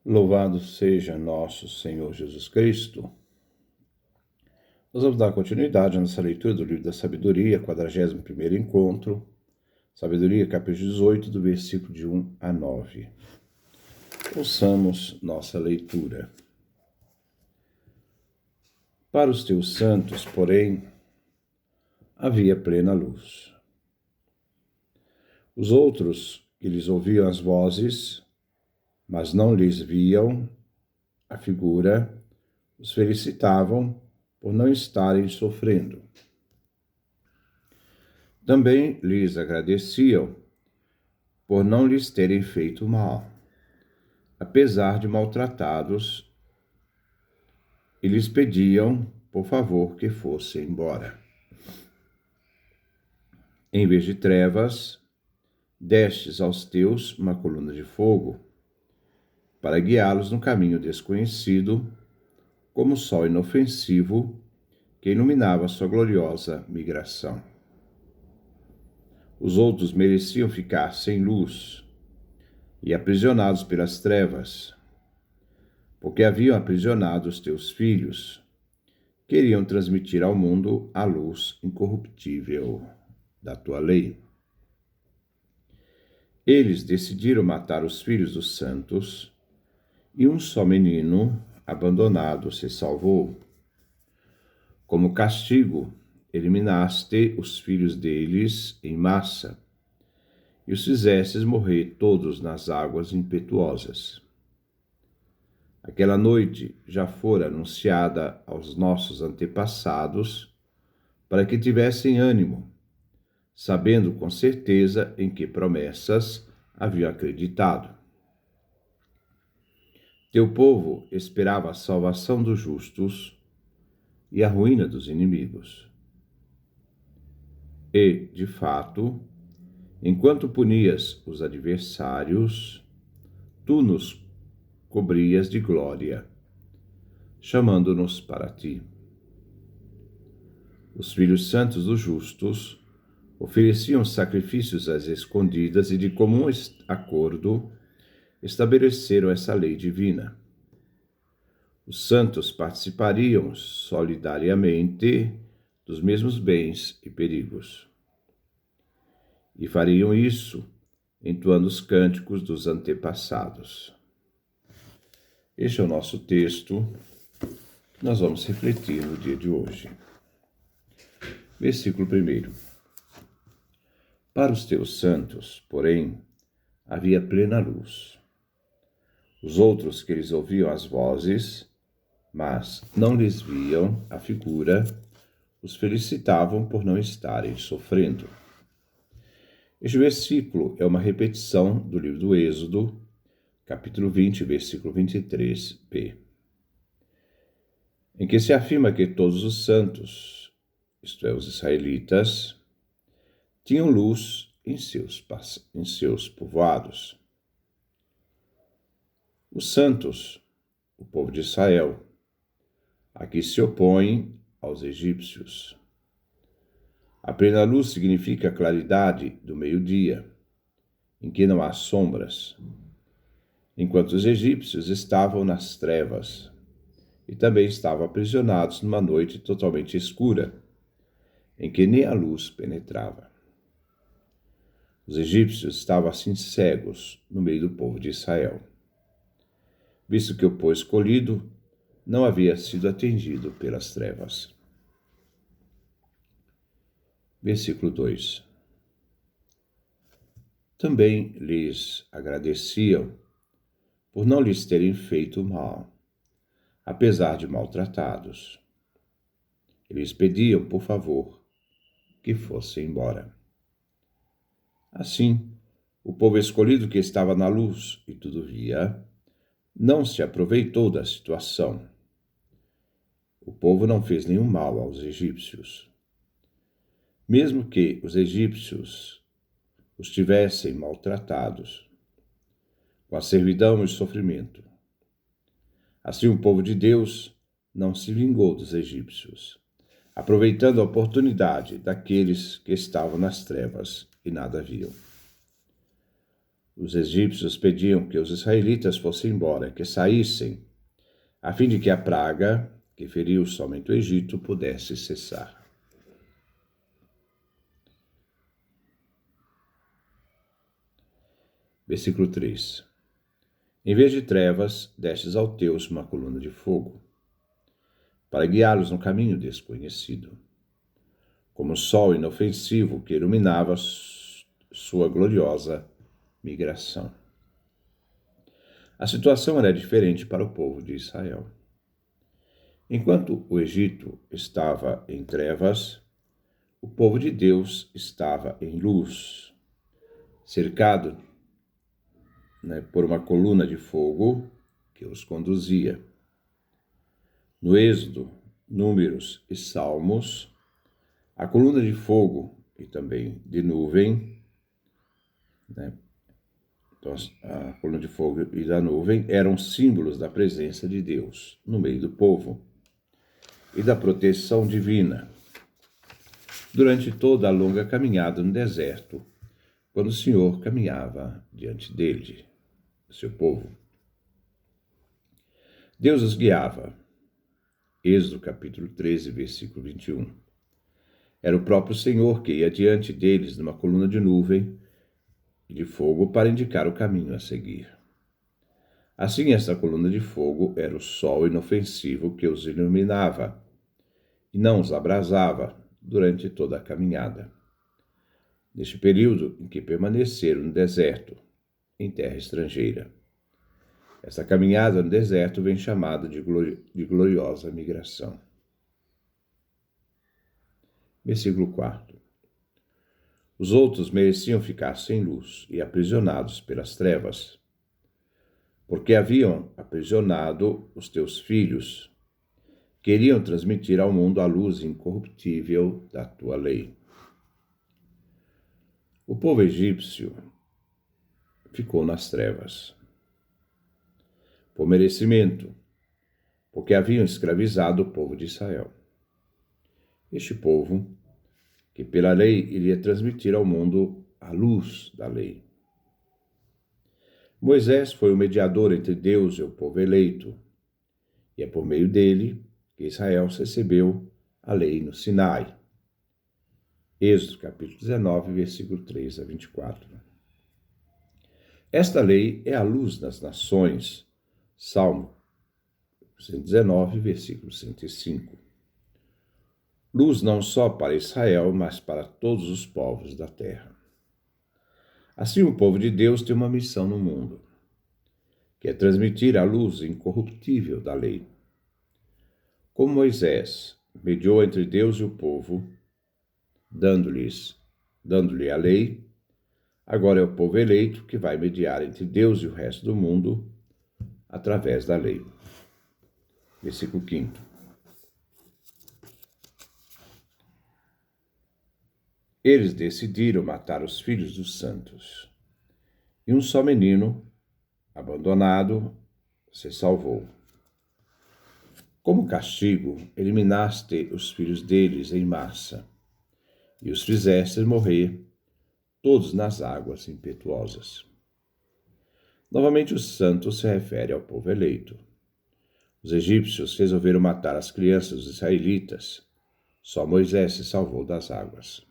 Louvado seja nosso Senhor Jesus Cristo. Nós vamos dar continuidade à nossa leitura do livro da Sabedoria, 41º encontro. Sabedoria, capítulo 18, do versículo de 1 a 9. Ouçamos nossa leitura. Para os teus santos, porém, havia plena luz. Os outros que lhes ouviam as vozes, mas não lhes viam a figura, os felicitavam por não estarem sofrendo. Também lhes agradeciam por não lhes terem feito mal, apesar de maltratados, e lhes pediam, por favor, que fossem embora. Em vez de trevas, destes aos teus uma coluna de fogo, para guiá-los no caminho desconhecido, como o sol inofensivo que iluminava sua gloriosa migração. Os outros mereciam ficar sem luz e aprisionados pelas trevas, porque haviam aprisionado os teus filhos, queriam transmitir ao mundo a luz incorruptível da tua lei. Eles decidiram matar os filhos dos santos, e um só menino, abandonado, se salvou. Como castigo, eliminaste os filhos deles em massa, e os fizestes morrer todos nas águas impetuosas. Aquela noite já fora anunciada aos nossos antepassados, para que tivessem ânimo, sabendo com certeza em que promessas haviam acreditado. Teu povo esperava a salvação dos justos e a ruína dos inimigos. E, de fato, enquanto punias os adversários, tu nos cobrias de glória, chamando-nos para ti. Os filhos santos dos justos ofereciam sacrifícios às escondidas e de comum acordo estabeleceram essa lei divina. Os santos participariam solidariamente dos mesmos bens e perigos. E fariam isso entoando os cânticos dos antepassados. Este é o nosso texto que nós vamos refletir no dia de hoje. Versículo 1. Para os teus santos, porém, havia plena luz. Os outros que lhes ouviam as vozes, mas não lhes viam a figura, os felicitavam por não estarem sofrendo. Este versículo é uma repetição do livro do Êxodo, capítulo 20, versículo 23b, em que se afirma que todos os santos, isto é, os israelitas, tinham luz em seus povoados. Os santos, o povo de Israel, aqui se opõem aos egípcios. A plena luz significa a claridade do meio-dia, em que não há sombras, enquanto os egípcios estavam nas trevas e também estavam aprisionados numa noite totalmente escura, em que nem a luz penetrava. Os egípcios estavam assim cegos no meio do povo de Israel, visto que o povo escolhido não havia sido atingido pelas trevas. Versículo 2. Também lhes agradeciam por não lhes terem feito mal, apesar de maltratados. Eles pediam, por favor, que fossem embora. Assim, o povo escolhido que estava na luz e tudo via, não se aproveitou da situação. O povo não fez nenhum mal aos egípcios. Mesmo que os egípcios os tivessem maltratados, com a servidão e o sofrimento. Assim o povo de Deus não se vingou dos egípcios, aproveitando a oportunidade daqueles que estavam nas trevas e nada viam. Os egípcios pediam que os israelitas fossem embora, que saíssem, a fim de que a praga, que feriu somente o Egito, pudesse cessar. Versículo 3. Em vez de trevas, destes ao teus uma coluna de fogo, para guiá-los no caminho desconhecido, como o sol inofensivo que iluminava sua gloriosa migração. A situação era diferente para o povo de Israel. Enquanto o Egito estava em trevas, o povo de Deus estava em luz, cercado por uma coluna de fogo que os conduzia. No Êxodo, Números e Salmos, a coluna de fogo e também de nuvem, então, a coluna de fogo e da nuvem eram símbolos da presença de Deus no meio do povo e da proteção divina durante toda a longa caminhada no deserto, quando o Senhor caminhava diante dele, seu povo. Deus os guiava. Êxodo capítulo 13, versículo 21. Era o próprio Senhor que ia diante deles numa coluna de nuvem e de fogo para indicar o caminho a seguir. Assim, esta coluna de fogo era o sol inofensivo que os iluminava e não os abrasava durante toda a caminhada. Neste período em que permaneceram no deserto, em terra estrangeira. Esta caminhada no deserto vem chamada de gloriosa migração. Versículo 4. Os outros mereciam ficar sem luz e aprisionados pelas trevas, porque haviam aprisionado os teus filhos, queriam transmitir ao mundo a luz incorruptível da tua lei. O povo egípcio ficou nas trevas, por merecimento, porque haviam escravizado o povo de Israel. Este povo, que pela lei iria transmitir ao mundo a luz da lei. Moisés foi o mediador entre Deus e o povo eleito, e é por meio dele que Israel recebeu a lei no Sinai. Êxodo capítulo 19, versículo 3 a 24. Esta lei é a luz das nações. Salmo 119, versículo 105. Luz não só para Israel, mas para todos os povos da terra. Assim, o povo de Deus tem uma missão no mundo, que é transmitir a luz incorruptível da lei. Como Moisés mediou entre Deus e o povo, dando-lhe a lei, agora é o povo eleito que vai mediar entre Deus e o resto do mundo através da lei. Versículo 5. Eles decidiram matar os filhos dos santos, e um só menino, abandonado, se salvou. Como castigo, eliminaste os filhos deles em massa, e os fizeste morrer, todos nas águas impetuosas. Novamente, o santo se refere ao povo eleito. Os egípcios resolveram matar as crianças dos israelitas. Só Moisés se salvou das águas.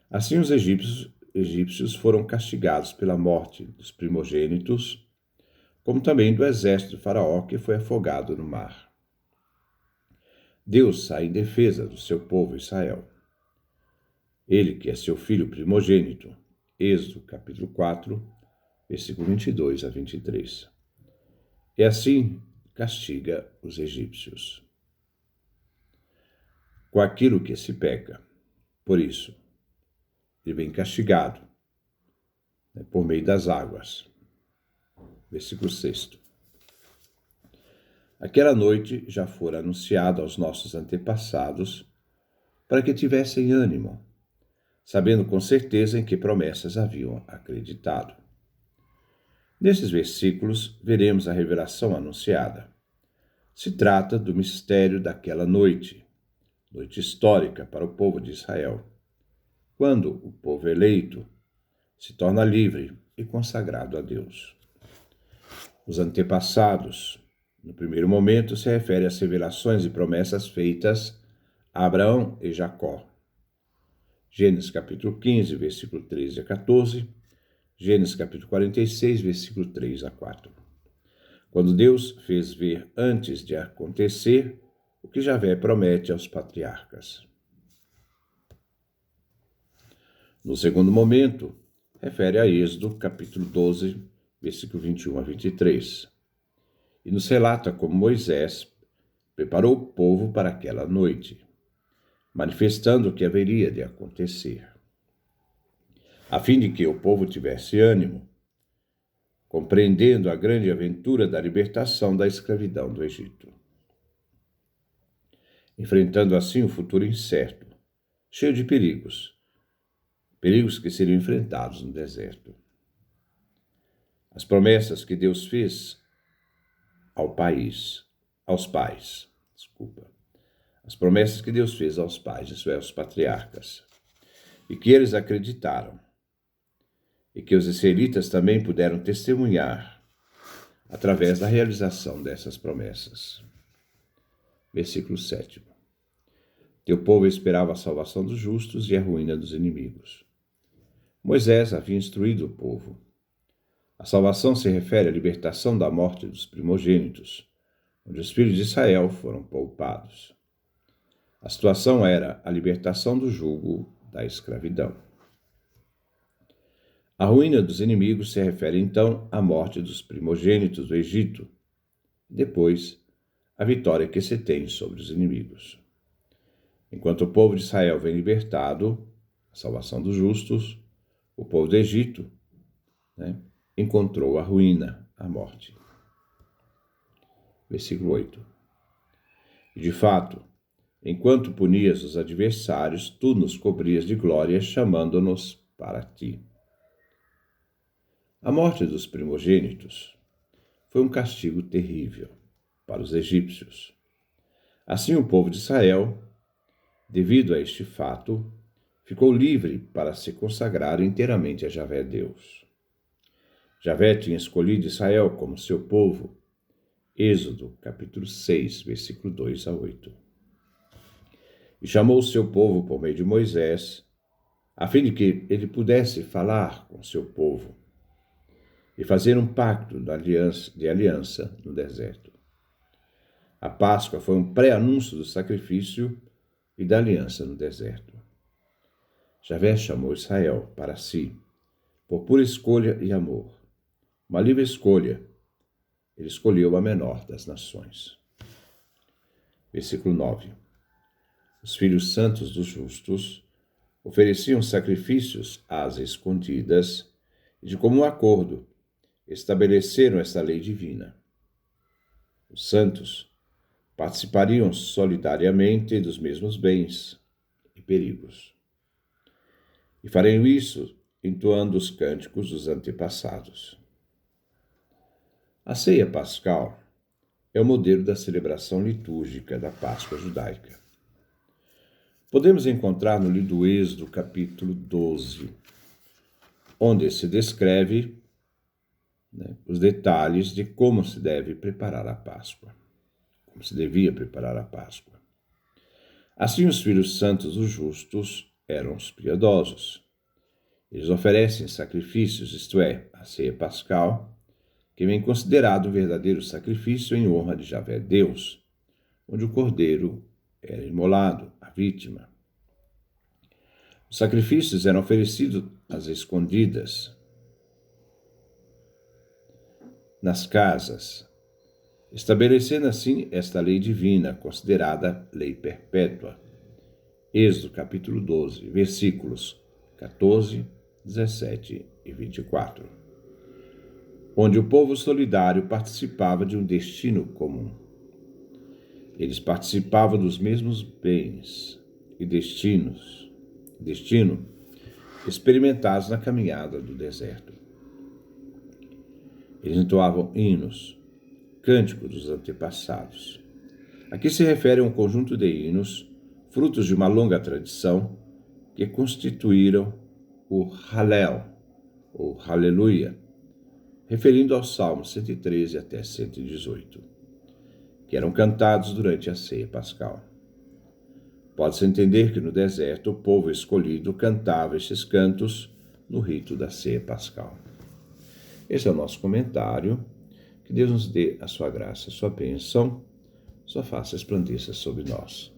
Assim, os egípcios foram castigados pela morte dos primogênitos, como também do exército de Faraó, que foi afogado no mar. Deus sai em defesa do seu povo Israel. Ele, que é seu filho primogênito. Êxodo, capítulo 4, versículo 22 a 23. E assim castiga os egípcios com aquilo que se peca. Por isso, ele vem castigado por meio das águas. Versículo 6. Aquela noite já fora anunciado aos nossos antepassados para que tivessem ânimo, sabendo com certeza em que promessas haviam acreditado. Nesses versículos, veremos a revelação anunciada. Se trata do mistério daquela noite histórica para o povo de Israel, quando o povo eleito se torna livre e consagrado a Deus. Os antepassados, no primeiro momento, se refere às revelações e promessas feitas a Abraão e Jacó. Gênesis capítulo 15, versículo 13 a 14, Gênesis capítulo 46, versículo 3 a 4. Quando Deus fez ver antes de acontecer o que Javé promete aos patriarcas. No segundo momento, refere a Êxodo capítulo 12, versículo 21 a 23. E nos relata como Moisés preparou o povo para aquela noite, manifestando o que haveria de acontecer, a fim de que o povo tivesse ânimo, compreendendo a grande aventura da libertação da escravidão do Egito, enfrentando assim o futuro incerto, cheio de perigos que seriam enfrentados no deserto. As promessas que Deus fez aos pais. As promessas que Deus fez aos pais, isso é, aos patriarcas, e que eles acreditaram, e que os israelitas também puderam testemunhar através da realização dessas promessas. Versículo 7. Teu povo esperava a salvação dos justos e a ruína dos inimigos. Moisés havia instruído o povo. A salvação se refere à libertação da morte dos primogênitos, onde os filhos de Israel foram poupados. A situação era a libertação do jugo da escravidão. A ruína dos inimigos se refere então à morte dos primogênitos do Egito, e depois a vitória que se tem sobre os inimigos. Enquanto o povo de Israel vem libertado, a salvação dos justos, o povo do Egito, encontrou a ruína, a morte. Versículo 8. E de fato, enquanto punias os adversários, tu nos cobrias de glória, chamando-nos para ti. A morte dos primogênitos foi um castigo terrível para os egípcios. Assim, o povo de Israel, devido a este fato, ficou livre para se consagrar inteiramente a Javé Deus. Javé tinha escolhido Israel como seu povo. Êxodo, capítulo 6, versículo 2 a 8. E chamou o seu povo por meio de Moisés, a fim de que ele pudesse falar com seu povo e fazer um pacto de aliança no deserto. A Páscoa foi um pré-anúncio do sacrifício e da aliança no deserto. Javé chamou Israel para si, por pura escolha e amor. Uma livre escolha, ele escolheu a menor das nações. Versículo 9. Os filhos santos dos justos ofereciam sacrifícios às escondidas e, de comum acordo, estabeleceram esta lei divina. Os santos participariam solidariamente dos mesmos bens e perigos. E fariam isso entoando os cânticos dos antepassados. A ceia pascal é o modelo da celebração litúrgica da Páscoa judaica. Podemos encontrar no livro do Êxodo, capítulo 12, onde se descreve os detalhes de como se deve preparar a Páscoa, como se devia preparar a Páscoa. Assim, os filhos santos, os justos, eram os piedosos. Eles oferecem sacrifícios, isto é, a ceia pascal, que vem considerado o verdadeiro sacrifício em honra de Javé Deus, onde o cordeiro era imolado, a vítima. Os sacrifícios eram oferecidos às escondidas, nas casas, estabelecendo assim esta lei divina, considerada lei perpétua. Êxodo capítulo 12, versículos 14, 17 e 24. Onde o povo solidário participava de um destino comum. Eles participavam dos mesmos bens e destino experimentados na caminhada do deserto. Eles entoavam hinos, cânticos dos antepassados. Aqui se refere a um conjunto de hinos, frutos de uma longa tradição, que constituíram o Hallel, ou Aleluia, referindo aos Salmos 113 até 118, que eram cantados durante a ceia pascal. Pode-se entender que no deserto o povo escolhido cantava estes cantos no rito da ceia pascal. Esse é o nosso comentário. Que Deus nos dê a sua graça, a sua bênção, sua face resplandeça sobre nós.